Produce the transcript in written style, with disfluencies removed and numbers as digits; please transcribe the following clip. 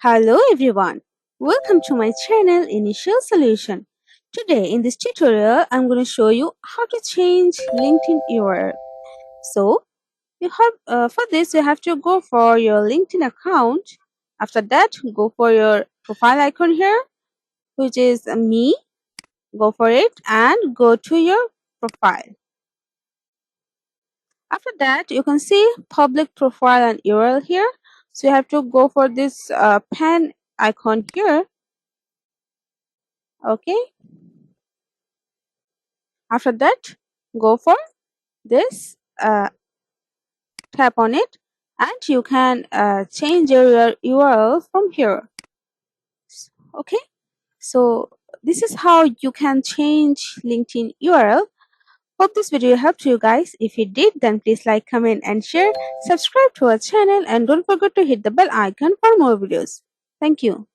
Hello everyone, welcome to my channel Initial Solution. Today in this tutorial I'm going to show you how to change LinkedIn URL. So you have for this you have to go for your LinkedIn account. After that go for your profile icon here, which is me. Go for it and go to your profile. After that you can see public profile and URL here. So you have to go for this pen icon here. Okay, after that go for this, tap on it, and you can change your URL from here. Okay, so this is how you can change LinkedIn URL. Hope this video helped you guys. If it did, then please like, comment and share. Subscribe to our channel and don't forget to hit the bell icon for more videos. Thank you.